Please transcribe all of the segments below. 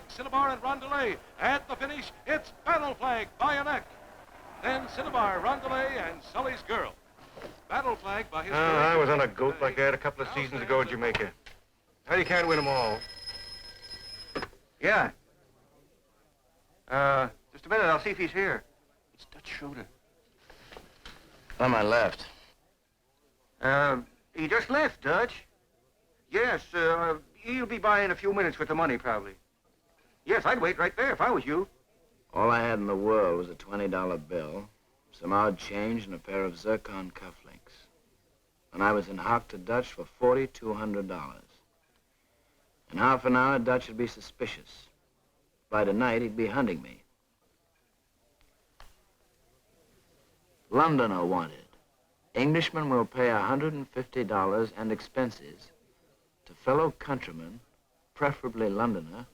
Cinnabar and Rondelay. At the finish, it's Battle Flag by a neck. Then Cinnabar, Rondelay, and Sully's Girl. Battle Flag by his... I was on a goat like that a couple of seasons ago in Jamaica. Now you can't win them all. Yeah. Just a minute, I'll see if he's here. It's Dutch Schroeder. On my left. He just left, Dutch. Yes, he'll be by in a few minutes with the money, probably. Yes, I'd wait right there if I was you. All I had in the world was a $20 bill, some odd change, and a pair of zircon cufflinks. And I was in hock to Dutch for $4,200. In half an hour, Dutch would be suspicious. By tonight, he'd be hunting me. Londoner wanted. Englishman will pay $150 and expenses to fellow countryman, preferably Londoner,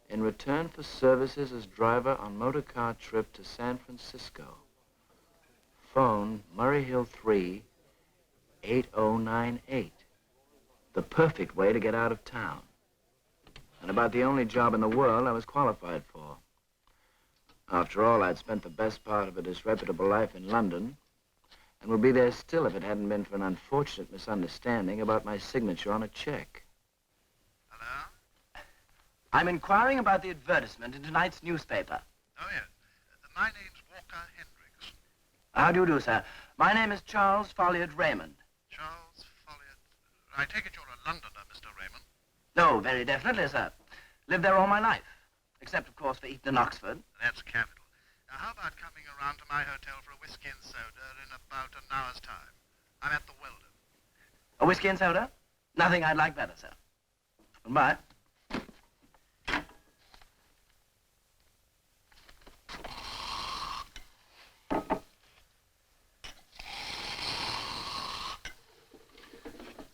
in return for services as driver on motor car trip to San Francisco. Phone Murray Hill 3, 8098. The perfect way to get out of town. And about the only job in the world I was qualified for. After all, I'd spent the best part of a disreputable life in London, and would be there still if it hadn't been for an unfortunate misunderstanding about my signature on a check. Hello? I'm inquiring about the advertisement in tonight's newspaper. Oh, yes. My name's Walker Hendricks. How do you do, sir? My name is Charles Folliard Raymond. Charles Folliard. I take it you're a Londoner, Mr. Raymond. No, very definitely, sir. Lived there all my life. Except, of course, for Eton and Oxford. That's capital. Now, how about coming around to my hotel for a whiskey and soda in about an hour's time? I'm at the Weldon. A whiskey and soda? Nothing I'd like better, sir. Goodbye.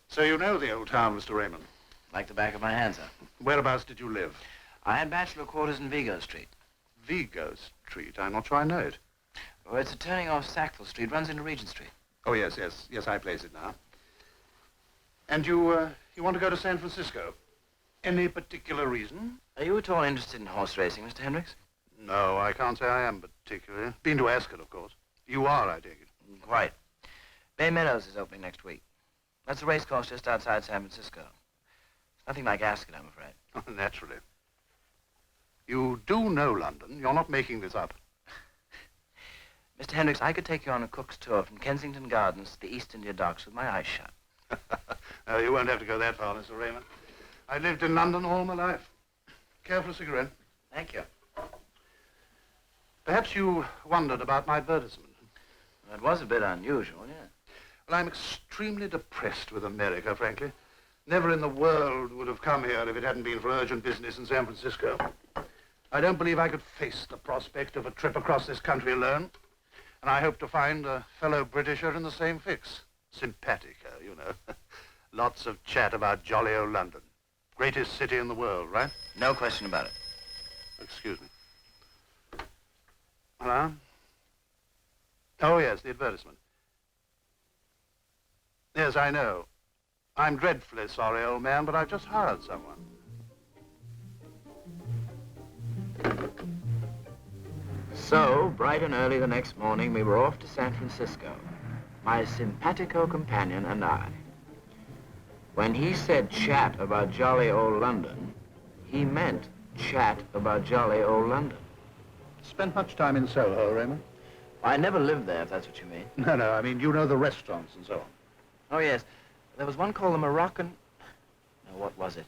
So you know the old town, Mr. Raymond? Like the back of my hand, sir. Whereabouts did you live? I had bachelor quarters in Vigo Street. Vigo Street? I'm not sure I know it. Oh, it's a turning off Sackville Street, runs into Regent Street. Oh, yes, I place it now. And you want to go to San Francisco? Any particular reason? Are you at all interested in horse racing, Mr. Hendricks? No, I can't say I am particularly. Been to Ascot, of course. You are, I take it. Quite. Bay Meadows is opening next week. That's a race course just outside San Francisco. It's nothing like Ascot, I'm afraid. Naturally. You do know London. You're not making this up. Mr. Hendricks, I could take you on a cook's tour from Kensington Gardens to the East India Docks with my eyes shut. No, you won't have to go that far, Mr. Raymond. I lived in London all my life. Care for a cigarette? Thank you. Perhaps you wondered about my advertisement. That was a bit unusual, yeah. Well, I'm extremely depressed with America, frankly. Never in the world would have come here if it hadn't been for urgent business in San Francisco. I don't believe I could face the prospect of a trip across this country alone. And I hope to find a fellow Britisher in the same fix. Simpatica, you know. Lots of chat about jolly old London. Greatest city in the world, right? No question about it. Excuse me. Hello? Oh, yes, the advertisement. Yes, I know. I'm dreadfully sorry, old man, but I've just hired someone. So, bright and early the next morning, we were off to San Francisco, my simpatico companion and I. When he said chat about jolly old London, he meant chat about jolly old London. Spent much time in Soho, Raymond? I never lived there, if that's what you mean. No, I mean, you know the restaurants and so on. Oh, yes. There was one called the Moroccan... No, what was it?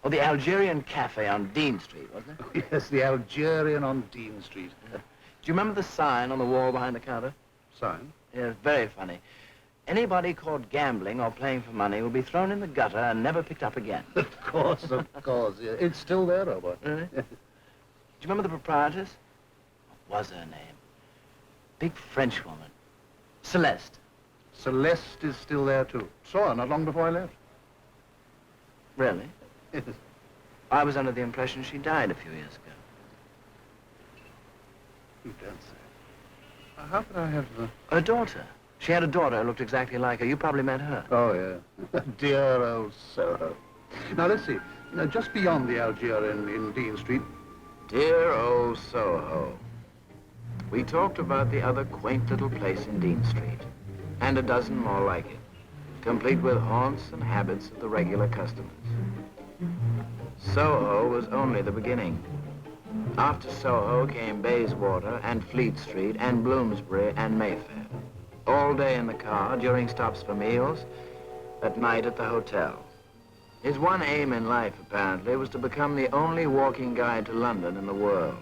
Oh, the Algerian Cafe on Dean Street, wasn't it? Oh, yes, the Algerian on Dean Street. Do you remember the sign on the wall behind the counter? Sign? Yeah, very funny. Anybody caught gambling or playing for money will be thrown in the gutter and never picked up again. Of course, yeah. It's still there, Robert. Really? Do you remember the proprietress? What was her name? Big French woman. Celeste. Celeste is still there, too. Saw her not long before I left. Really? Yes. I was under the impression she died a few years ago. You don't say. How could I have... Her daughter. She had a daughter who looked exactly like her. You probably met her. Oh, yeah. Dear old Soho. Now, let's see. Just beyond the Algier in Dean Street. Dear old Soho. We talked about the other quaint little place in Dean Street, and a dozen more like it, complete with haunts and habits of the regular customers. Soho was only the beginning. After Soho came Bayswater and Fleet Street and Bloomsbury and Mayfair. All day in the car, during stops for meals, at night at the hotel. His one aim in life, apparently, was to become the only walking guide to London in the world.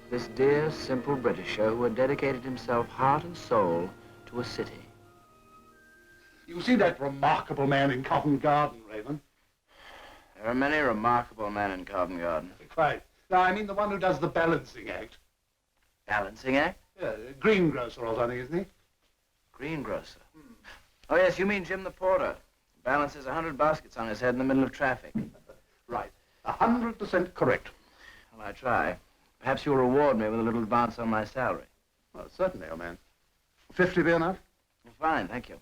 This dear, simple Britisher who had dedicated himself heart and soul to a city. You see that remarkable man in Covent Garden, Raven? There are many remarkable men in Covent Garden. Quite. No, I mean the one who does the balancing act. Balancing act? Yeah, greengrocer or something, isn't he? Greengrocer. Oh, yes, you mean Jim the Porter. Balances 100 baskets on his head in the middle of traffic. Right. 100% correct. Well, I try. Perhaps you'll reward me with a little advance on my salary. Well, certainly, old man. 50 be enough? Fine, thank you.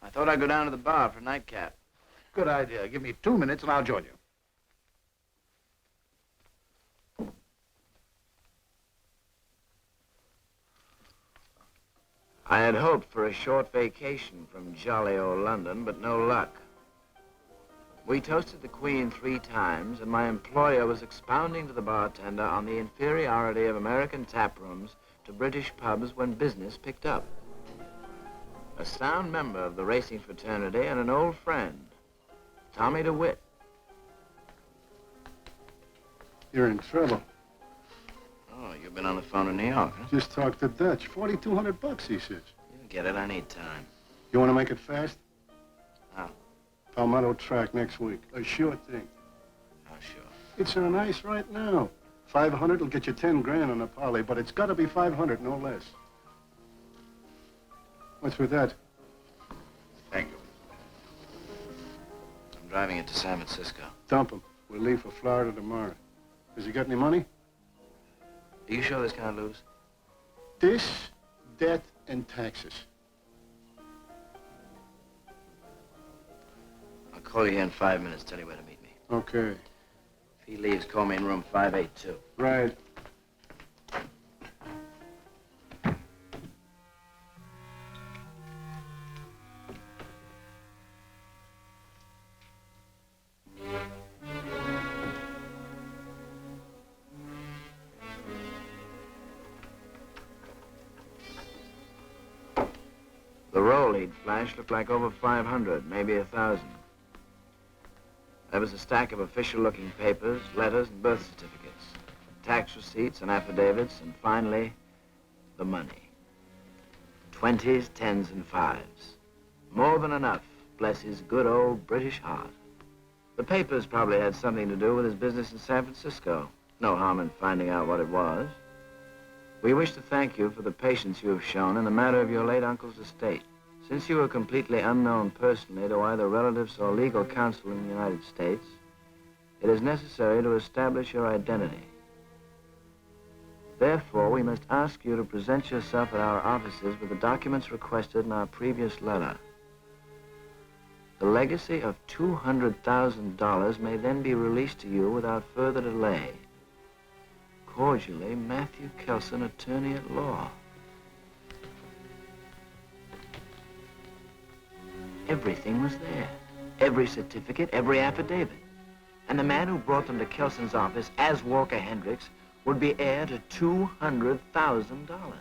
I thought I'd go down to the bar for a nightcap. Good idea. Give me 2 minutes and I'll join you. I had hoped for a short vacation from jolly old London, but no luck. We toasted the Queen 3 times, and my employer was expounding to the bartender on the inferiority of American tap rooms to British pubs when business picked up. A sound member of the racing fraternity and an old friend, Tommy DeWitt. You're in trouble. Oh, you've been on the phone in New York, huh? Just talked to Dutch. $4,200, he says. You get it, I need time. You want to make it fast? How? Palmetto track next week. A sure thing. Oh, sure. It's on ice right now. 500 will get you 10 grand on a poly, but it's got to be 500, no less. What's with that? Thank you. I'm driving it to San Francisco. Dump him. We'll leave for Florida tomorrow. Has he got any money? Are you sure this can't lose? This, debt, and taxes. I'll call you here in 5 minutes, tell you where to meet me. Okay. If he leaves, call me in room 582. Right. The roll he'd flashed looked like over 500, maybe 1,000. There was a stack of official-looking papers, letters, and birth certificates, tax receipts and affidavits, and finally, the money. 20s, 10s, and 5s. More than enough, bless his good old British heart. The papers probably had something to do with his business in San Francisco. No harm in finding out what it was. We wish to thank you for the patience you have shown in the matter of your late uncle's estate. Since you are completely unknown personally to either relatives or legal counsel in the United States, it is necessary to establish your identity. Therefore, we must ask you to present yourself at our offices with the documents requested in our previous letter. The legacy of $200,000 may then be released to you without further delay. Cordially, Matthew Kelson, attorney at law. Everything was there. Every certificate, every affidavit. And the man who brought them to Kelson's office as Walker Hendricks would be heir to $200,000.